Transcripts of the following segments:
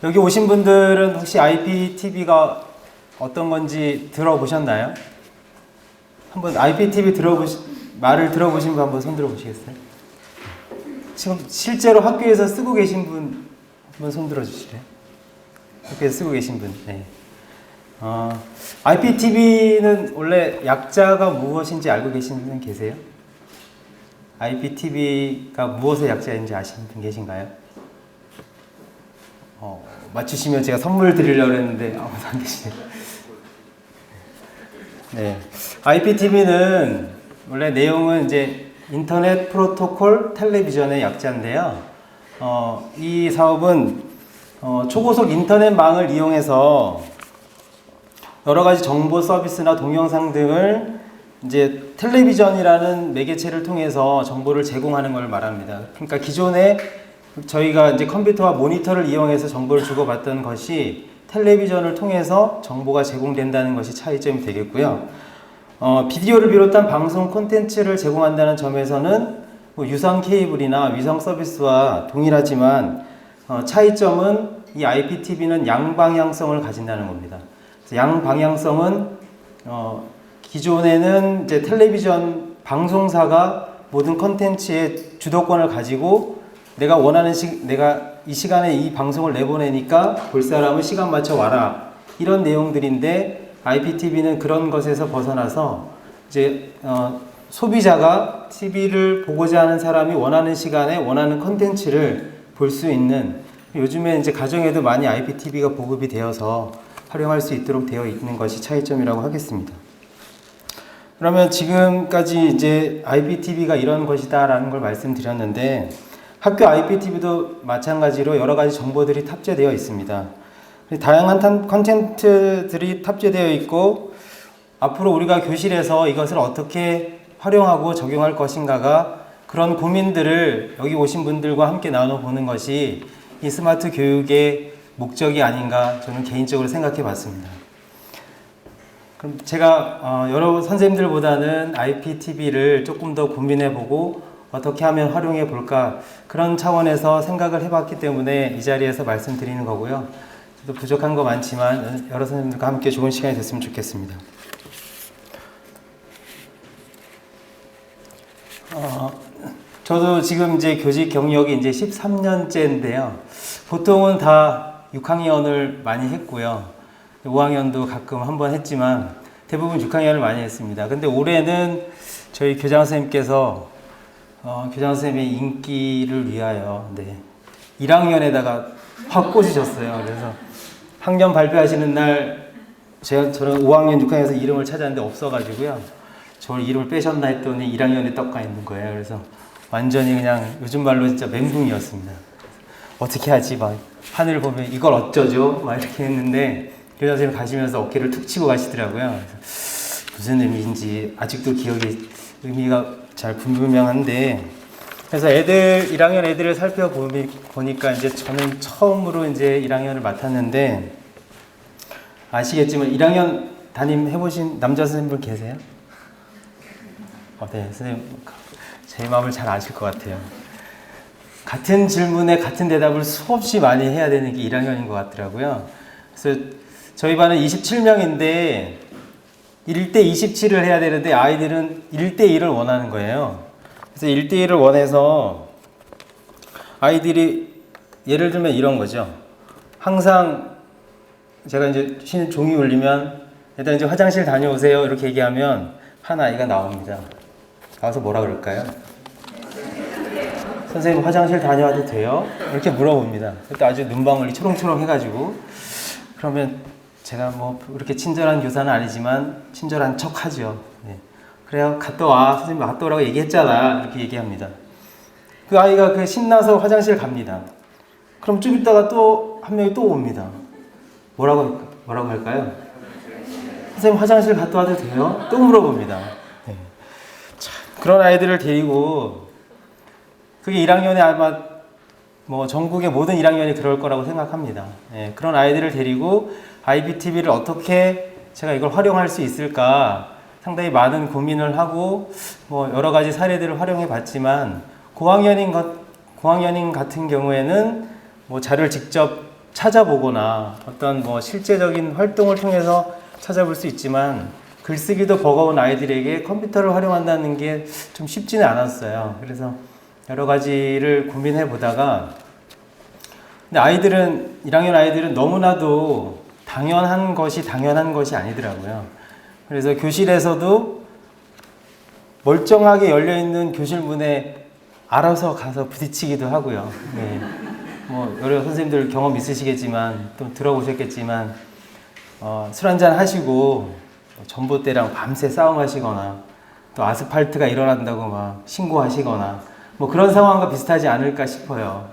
여기 오신 분들은 혹시 IPTV가 어떤 건지 들어보셨나요? 한번 IPTV 말을 들어보신 분 한번 손 들어보시겠어요? 지금 실제로 학교에서 쓰고 계신 분 한번 손 들어주실래요? 학교에서 쓰고 계신 분. 네. IPTV는 원래 약자가 무엇인지 알고 계신 분 계세요? IPTV가 무엇의 약자인지 아시는 분 계신가요? 맞추시면 제가 선물 드리려고 했는데 아무도 안 계시네요. 네. IPTV는 원래 내용은 이제 인터넷 프로토콜 텔레비전의 약자인데요. 이 사업은 초고속 인터넷망을 이용해서 여러 가지 정보 서비스나 동영상 등을 이제 텔레비전이라는 매개체를 통해서 정보를 제공하는 걸 말합니다. 그러니까 기존에 저희가 이제 컴퓨터와 모니터를 이용해서 정보를 주고받던 것이 텔레비전을 통해서 정보가 제공된다는 것이 차이점이 되겠고요. 비디오를 비롯한 방송 콘텐츠를 제공한다는 점에서는 유선 케이블이나 위성 서비스와 동일하지만 차이점은 이 IPTV는 양방향성을 가진다는 겁니다. 양방향성은 기존에는 이제 텔레비전 방송사가 모든 콘텐츠의 주도권을 가지고 내가 이 시간에 이 방송을 내보내니까 볼 사람은 시간 맞춰 와라. 이런 내용들인데 IPTV는 그런 것에서 벗어나서 이제 소비자가 TV를 보고자 하는 사람이 원하는 시간에 원하는 콘텐츠를 볼 수 있는, 요즘에 이제 가정에도 많이 IPTV가 보급이 되어서 활용할 수 있도록 되어 있는 것이 차이점이라고 하겠습니다. 그러면 지금까지 이제 IPTV가 이런 것이다라는 걸 말씀드렸는데, 학교 IPTV도 마찬가지로 여러 가지 정보들이 탑재되어 있습니다. 다양한 컨텐츠들이 탑재되어 있고, 앞으로 우리가 교실에서 이것을 어떻게 활용하고 적용할 것인가가, 그런 고민들을 여기 오신 분들과 함께 나눠보는 것이 이 스마트 교육의 목적이 아닌가 저는 개인적으로 생각해 봤습니다. 그럼 제가 여러 선생님들보다는 IPTV를 조금 더 고민해 보고 어떻게 하면 활용해 볼까, 그런 차원에서 생각을 해봤기 때문에 이 자리에서 말씀드리는 거고요. 저도 부족한 거 많지만 여러 선생님들과 함께 좋은 시간이 됐으면 좋겠습니다. 저도 지금 이제 교직 경력이 이제 13년째인데요. 보통은 다 6학년을 많이 했고요. 5학년도 가끔 한번 했지만 대부분 6학년을 많이 했습니다. 근데 올해는 저희 교장 선생님께서 교장 선생님의 인기를 위하여 1학년에다가 확 꽂으셨어요. 그래서 학년 발표하시는 날 저는 5학년, 6학년에서 이름을 찾았는데 없어가지고요. 저를 이름을 빼셨나 했더니 1학년에 떡가 있는 거예요. 그래서 완전히 그냥 요즘 말로 진짜 멘붕이었습니다. 어떻게 하지? 막 하늘 보면 이걸 어쩌죠? 막 이렇게 했는데 교장 선생님 가시면서 어깨를 툭 치고 가시더라고요. 무슨 의미인지 아직도 의미가 잘 불분명한데, 그래서 1학년 애들을 살펴보니까 이제 저는 처음으로 이제 1학년을 맡았는데, 아시겠지만 1학년 담임 해보신 남자 선생님분 계세요? 네, 선생님 제 마음을 잘 아실 것 같아요. 같은 질문에 같은 대답을 수없이 많이 해야 되는 게 1학년인 것 같더라고요. 그래서 저희 반은 27명인데 1대 27을 해야 되는데 아이들은 1대 1을 원하는 거예요. 그래서 1대 1을 원해서 아이들이 예를 들면 이런 거죠. 항상 제가 이제 쉬는 종이 울리면 일단 이제 화장실 다녀오세요 이렇게 얘기하면 한 아이가 나옵니다. 나와서 뭐라 그럴까요? 선생님 화장실 다녀와도 돼요? 이렇게 물어봅니다. 그때 아주 눈방울이 초롱초롱 해가지고, 그러면 제가 뭐 그렇게 친절한 교사는 아니지만 친절한 척 하죠. 네. 그래요, 갔다 와. 선생님 갔다 오라고 얘기했잖아. 이렇게 얘기합니다. 그 아이가 신나서 화장실 갑니다. 그럼 좀 있다가 또 한 명이 또 옵니다. 뭐라고 할까요? 선생님 화장실 갔다 와도 돼요? 또 물어봅니다. 네. 참, 그런 아이들을 데리고, 그게 1학년에 아마 전국의 모든 1학년이 그럴 거라고 생각합니다. 예, 그런 아이들을 데리고 IPTV를 어떻게 제가 이걸 활용할 수 있을까 상당히 많은 고민을 하고 여러 가지 사례들을 활용해 봤지만, 고학년인 같은 경우에는 자료를 직접 찾아보거나 어떤 뭐 실제적인 활동을 통해서 찾아볼 수 있지만 글쓰기도 버거운 아이들에게 컴퓨터를 활용한다는 게 좀 쉽지는 않았어요. 그래서 여러 가지를 고민해 보다가 근데 1학년 아이들은 너무나도 당연한 것이 아니더라고요. 그래서 교실에서도 멀쩡하게 열려있는 교실 문에 알아서 가서 부딪히기도 하고요. 네. 뭐 여러 선생님들 경험 있으시겠지만 또 들어보셨겠지만 술 한잔 하시고 전봇대랑 밤새 싸움하시거나 또 아스팔트가 일어난다고 막 신고하시거나 뭐 그런 상황과 비슷하지 않을까 싶어요.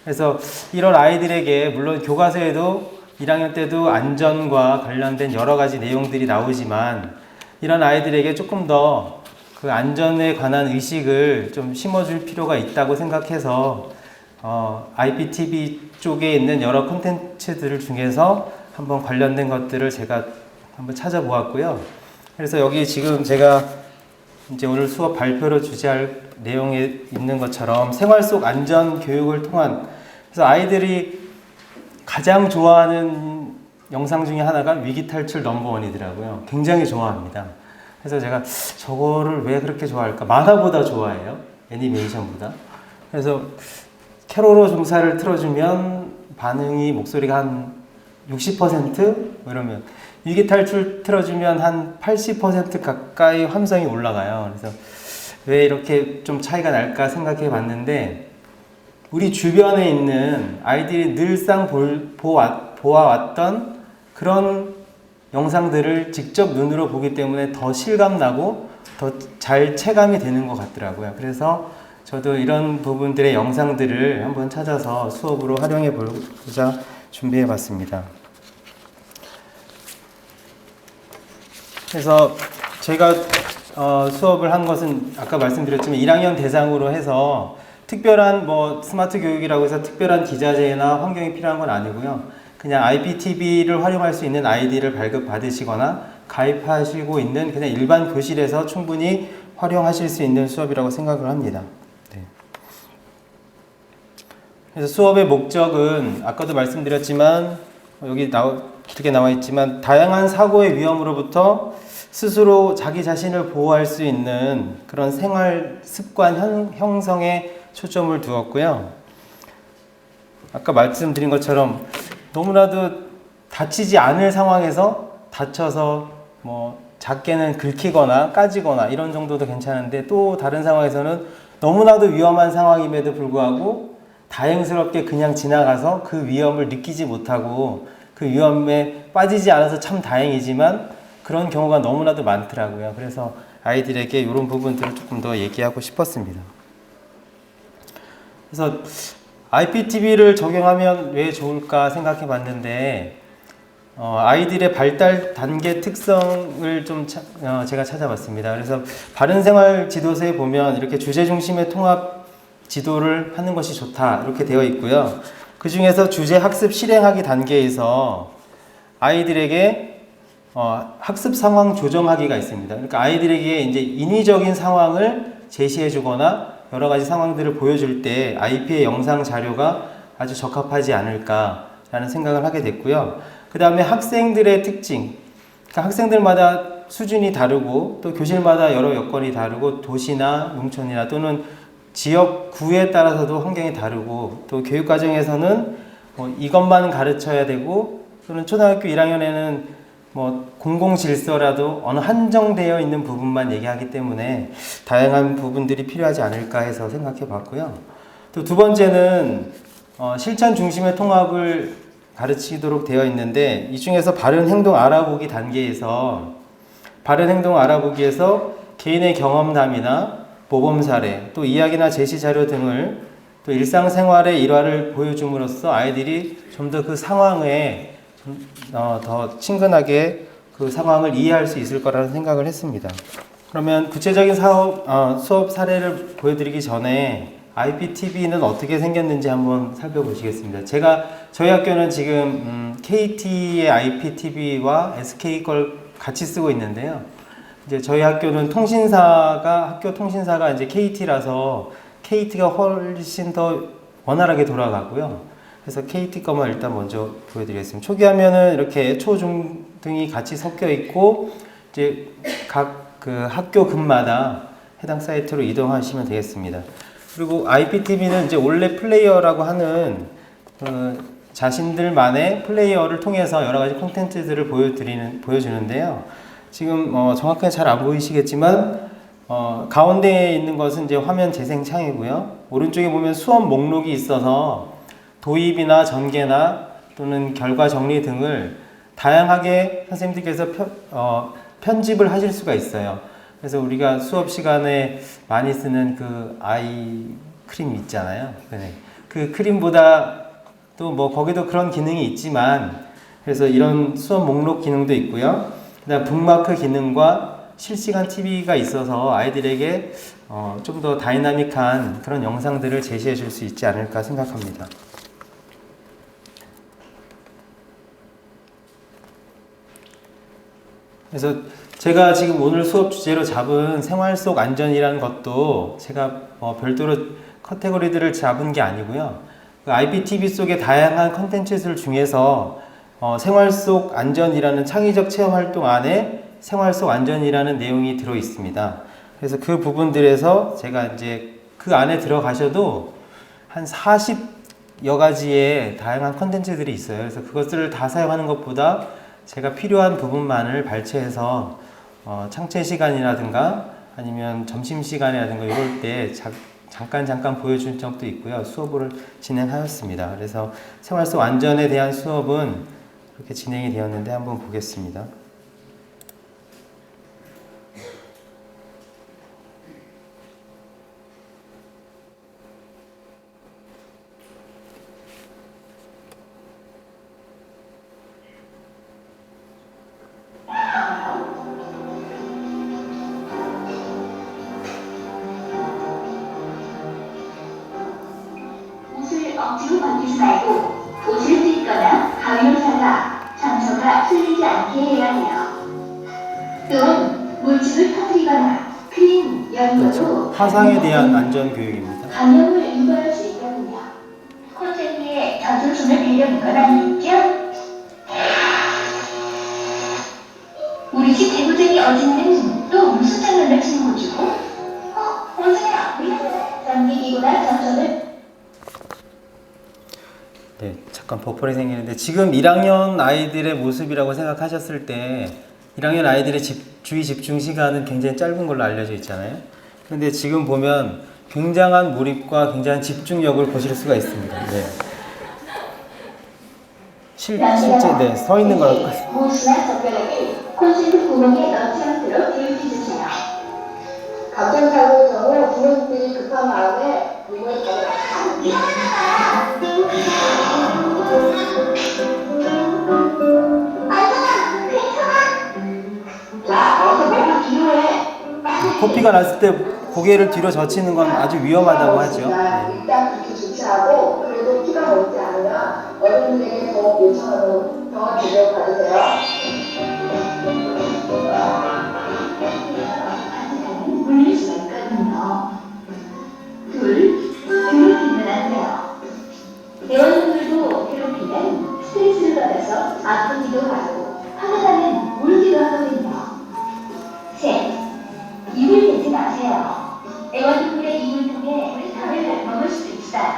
그래서 이런 아이들에게 물론 교과서에도 1학년 때도 안전과 관련된 여러 가지 내용들이 나오지만 이런 아이들에게 조금 더 그 안전에 관한 의식을 좀 심어줄 필요가 있다고 생각해서 IPTV 쪽에 있는 여러 콘텐츠들 중에서 한번 관련된 것들을 제가 한번 찾아보았고요. 그래서 여기 지금 제가 이제 오늘 수업 발표로 주제할 내용에 있는 것처럼 생활 속 안전 교육을 통한 그래서 아이들이 가장 좋아하는 영상 중에 하나가 위기 탈출 넘버원이더라고요. 굉장히 좋아합니다. 그래서 제가 저거를 왜 그렇게 좋아할까? 만화보다 좋아해요. 애니메이션보다. 그래서 캐로로 종사를 틀어주면 반응이 목소리가 한 60% 이러면 위기 탈출 틀어주면 한 80% 가까이 함성이 올라가요. 그래서 왜 이렇게 좀 차이가 날까 생각해 봤는데 우리 주변에 있는 아이들이 늘상 보아왔던 그런 영상들을 직접 눈으로 보기 때문에 더 실감나고 더 잘 체감이 되는 것 같더라고요. 그래서 저도 이런 부분들의 영상들을 한번 찾아서 수업으로 활용해 보자 준비해 봤습니다. 그래서 제가 수업을 한 것은 아까 말씀드렸지만 1학년 대상으로 해서 특별한 뭐 스마트 교육이라고 해서 특별한 기자재나 환경이 필요한 건 아니고요. 그냥 IPTV를 활용할 수 있는 아이디를 발급받으시거나 가입하시고 있는 그냥 일반 교실에서 충분히 활용하실 수 있는 수업이라고 생각을 합니다. 네. 그래서 수업의 목적은 아까도 말씀드렸지만 여기 길게 나와 있지만 다양한 사고의 위험으로부터 스스로 자기 자신을 보호할 수 있는 그런 생활 습관 형성에 초점을 두었고요. 아까 말씀드린 것처럼 너무나도 다치지 않을 상황에서 다쳐서 뭐 작게는 긁히거나 까지거나 이런 정도도 괜찮은데 또 다른 상황에서는 너무나도 위험한 상황임에도 불구하고 다행스럽게 그냥 지나가서 그 위험을 느끼지 못하고 그 위험에 빠지지 않아서 참 다행이지만 그런 경우가 너무나도 많더라고요. 그래서 아이들에게 이런 부분들을 조금 더 얘기하고 싶었습니다. 그래서 IPTV를 적용하면 왜 좋을까 생각해 봤는데 아이들의 발달 단계 특성을 좀 제가 찾아봤습니다. 그래서 바른생활 지도서에 보면 이렇게 주제 중심의 통합 지도를 하는 것이 좋다 이렇게 되어 있고요. 그 중에서 주제 학습 실행하기 단계에서 아이들에게 학습 상황 조정하기가 있습니다. 그러니까 아이들에게 이제 인위적인 상황을 제시해 주거나 여러 가지 상황들을 보여줄 때 IP의 영상 자료가 아주 적합하지 않을까라는 생각을 하게 됐고요. 그 다음에 학생들의 특징, 그러니까 학생들마다 수준이 다르고 또 교실마다 여러 여건이 다르고 도시나 농촌이나 또는 지역구에 따라서도 환경이 다르고 또 교육과정에서는 이것만 가르쳐야 되고 또는 초등학교 1학년에는 뭐 공공질서라도 어느 한정되어 있는 부분만 얘기하기 때문에 다양한 부분들이 필요하지 않을까 해서 생각해 봤고요. 또 두 번째는 실천 중심의 통합을 가르치도록 되어 있는데 이 중에서 바른 행동 알아보기 단계에서 바른 행동 알아보기에서 개인의 경험담이나 모범 사례 또 이야기나 제시 자료 등을 또 일상생활의 일화를 보여줌으로써 아이들이 좀 더 그 상황에 더 친근하게 그 상황을 이해할 수 있을 거라는 생각을 했습니다. 그러면 구체적인 수업 사례를 보여드리기 전에 IPTV는 어떻게 생겼는지 한번 살펴보시겠습니다. 저희 학교는 지금 KT의 IPTV와 SK 걸 같이 쓰고 있는데요. 이제 저희 학교는 학교 통신사가 이제 KT라서 KT가 훨씬 더 원활하게 돌아가고요. 그래서 KT 것만 일단 먼저 보여드리겠습니다. 초기 화면은 이렇게 초, 중 등이 같이 섞여 있고 이제 각 그 학교 급마다 해당 사이트로 이동하시면 되겠습니다. 그리고 IPTV는 이제 원래 플레이어라고 하는 자신들만의 플레이어를 통해서 여러 가지 콘텐츠들을 보여주는데요. 지금 정확하게 잘 안 보이시겠지만 가운데에 있는 것은 이제 화면 재생 창이고요. 오른쪽에 보면 수업 목록이 있어서 도입이나 전개나 또는 결과 정리 등을 다양하게 선생님들께서 편집을 하실 수가 있어요. 그래서 우리가 수업 시간에 많이 쓰는 그 아이 크림 있잖아요. 그 크림보다 또 뭐 거기도 그런 기능이 있지만 그래서 이런 수업 목록 기능도 있고요. 그다음 북마크 기능과 실시간 TV가 있어서 아이들에게 좀 더 다이나믹한 그런 영상들을 제시해 줄 수 있지 않을까 생각합니다. 그래서 제가 지금 오늘 수업 주제로 잡은 생활 속 안전이라는 것도 제가 별도로 카테고리들을 잡은 게 아니고요. 그 IPTV 속의 다양한 컨텐츠들 중에서 생활 속 안전이라는 창의적 체험 활동 안에 생활 속 안전이라는 내용이 들어 있습니다. 그래서 그 부분들에서 제가 이제 그 안에 들어가셔도 한 40여 가지의 다양한 컨텐츠들이 있어요. 그래서 그것들을 다 사용하는 것보다 제가 필요한 부분만을 발췌해서 창체 시간이라든가 아니면 점심 시간이라든가 이럴 때 잠깐 보여준 적도 있고요. 수업을 진행하였습니다. 그래서 생활 속 안전에 대한 수업은 그렇게 진행이 되었는데 한번 보겠습니다. 억지로 벗기지 말고 옷을 찢거나 가위로 잘라 상처가 풀리지 않게 해야 해요. 또는 물집을 터뜨리거나 크림, 연고로 화상에 대한 안전 교육입니다. 감염을 유발할 수 있거든요. 콘센트에 젖은 손을 대려는 건 아니겠죠? 우리 집 대구쟁이 어진이는 또 무슨 장난을 치는 거죠? 어진아, 미안해. 전기기구나 전선을 네, 잠깐 버퍼링이 생기는데 지금 1학년 아이들의 모습이라고 생각하셨을 때 1학년 아이들의 주의 집중 시간은 굉장히 짧은 걸로 알려져 있잖아요. 그런데 지금 보면 굉장한 몰입과 굉장한 집중력을 보실 수가 있습니다. 네. 실제 네, 서 있는 거랑 똑같습니다. 무엇이나 젓가락을 콘센트 구멍에 넣지 않도록 교육해주세요. 감정사고 경우 부모님들이 급한 마음에 몸을 코피가 났을 때 고개를 뒤로 젖히는 건 아주 위험하다고 하죠. 네. 일단 그렇게 조치하고 그래도 피가 먹지 않으면 어른들에게 더 요청하고 병원 진료 받으세요. 물릴 수가 있거든요. 괴롭히면 안 돼요. 대원들도 괴롭히면 스트레스를 받아서 아프기도 하고 화가 나면 울기도 하거든요. 셋, 입을 대지 마세요. 애완동물의 입을 통해 털을 먹을 수도 있어요.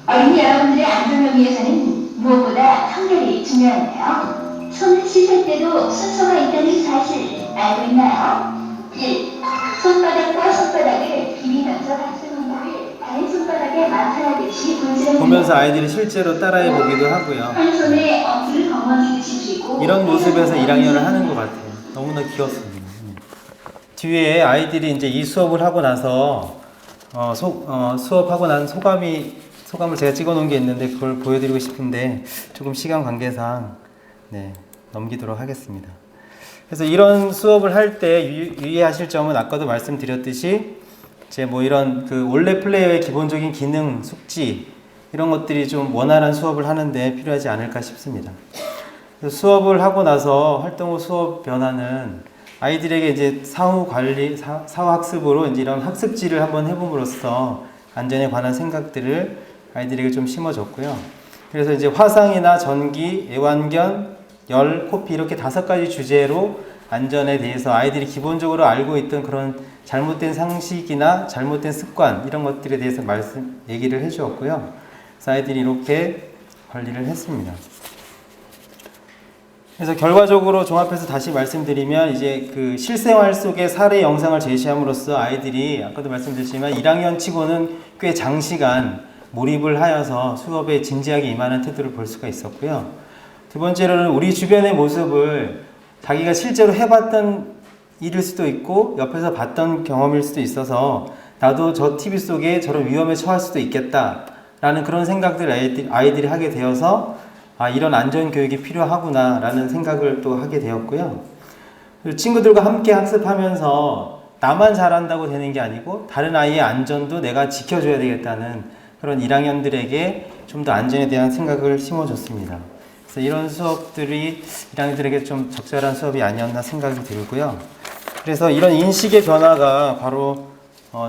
어린이 여러분들의 안전을 위해서는 무엇보다 청결이 중요한데요. 손을 씻을 때도 순서가 있다는 사실 알고 있나요? 1. 손바닥과 손바닥을 비비면서 박수는 물을 다른 손바닥에 나타나듯이 문지르는 보면서 아이들이 실제로 따라해 보기도 하고요. 한 손에 엄지를 거머쥐시고 이런 모습에서 1학년을 하는 것 같아요. 너무나 귀엽습니다. 뒤에 아이들이 이제 이 수업을 하고 나서 수업하고 난 소감을 제가 찍어 놓은 게 있는데 그걸 보여드리고 싶은데 조금 시간 관계상 넘기도록 하겠습니다. 그래서 이런 수업을 할 때 유의하실 점은 아까도 말씀드렸듯이 이런 그 원래 플레이어의 기본적인 기능, 숙지 이런 것들이 좀 원활한 수업을 하는데 필요하지 않을까 싶습니다. 수업을 하고 나서 활동 후 수업 변화는 아이들에게 이제 사후 관리, 사후 학습으로 이제 이런 학습지를 한번 해봄으로써 안전에 관한 생각들을 아이들에게 좀 심어줬고요. 그래서 이제 화상이나 전기, 애완견, 열, 코피 이렇게 5가지 주제로 안전에 대해서 아이들이 기본적으로 알고 있던 그런 잘못된 상식이나 잘못된 습관 이런 것들에 대해서 얘기를 해주었고요. 그래서 아이들이 이렇게 관리를 했습니다. 그래서 결과적으로 종합해서 다시 말씀드리면 이제 그 실생활 속의 사례 영상을 제시함으로써 아이들이 아까도 말씀드렸지만 1학년 치고는 꽤 장시간 몰입을 하여서 수업에 진지하게 임하는 태도를 볼 수가 있었고요. 두 번째로는 우리 주변의 모습을 자기가 실제로 해봤던 일일 수도 있고 옆에서 봤던 경험일 수도 있어서 나도 저 TV 속에 저런 위험에 처할 수도 있겠다라는 그런 생각들을 아이들이 하게 되어서 이런 안전교육이 필요하구나 라는 생각을 또 하게 되었고요. 친구들과 함께 학습하면서 나만 잘한다고 되는 게 아니고 다른 아이의 안전도 내가 지켜줘야 되겠다는 그런 1학년들에게 좀 더 안전에 대한 생각을 심어줬습니다. 그래서 이런 수업들이 1학년들에게 좀 적절한 수업이 아니었나 생각이 들고요. 그래서 이런 인식의 변화가 바로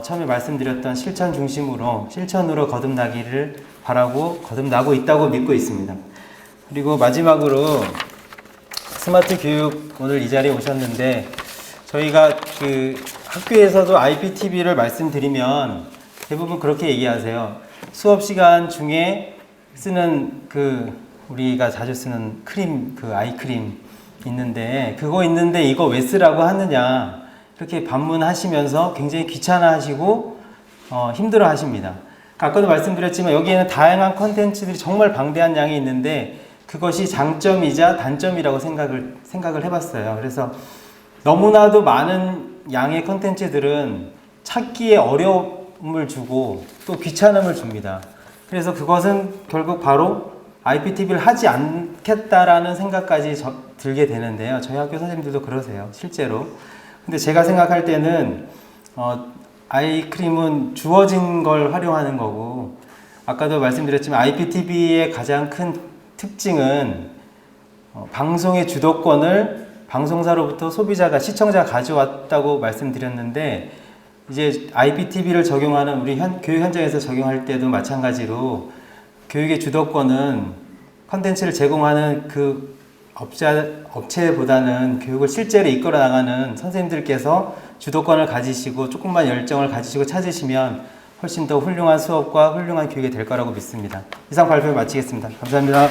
처음에 말씀드렸던 실천으로 거듭나기를 바라고 거듭나고 있다고 믿고 있습니다. 그리고 마지막으로 스마트 교육 오늘 이 자리에 오셨는데 저희가 그 학교에서도 IPTV를 말씀드리면 대부분 그렇게 얘기하세요. 수업 시간 중에 쓰는 우리가 자주 쓰는 크림, 아이크림 있는데 그거 있는데 이거 왜 쓰라고 하느냐 이렇게 반문하시면서 굉장히 귀찮아하시고 힘들어 하십니다. 아까도 말씀드렸지만 여기에는 다양한 컨텐츠들이 정말 방대한 양이 있는데 그것이 장점이자 단점이라고 생각을 해봤어요. 그래서 너무나도 많은 양의 컨텐츠들은 찾기에 어려움을 주고 또 귀찮음을 줍니다. 그래서 그것은 결국 바로 IPTV를 하지 않겠다라는 생각까지 들게 되는데요. 저희 학교 선생님들도 그러세요. 실제로. 근데 제가 생각할 때는 아이크림은 주어진 걸 활용하는 거고 아까도 말씀드렸지만 IPTV의 가장 큰 특징은 방송의 주도권을 방송사로부터 시청자가 가져왔다고 말씀드렸는데 이제 IPTV를 적용하는 우리 교육 현장에서 적용할 때도 마찬가지로 교육의 주도권은 컨텐츠를 제공하는 그 업체보다는 교육을 실제로 이끌어 나가는 선생님들께서 주도권을 가지시고 조금만 열정을 가지시고 찾으시면 훨씬 더 훌륭한 수업과 훌륭한 교육이 될 거라고 믿습니다. 이상 발표 마치겠습니다. 감사합니다.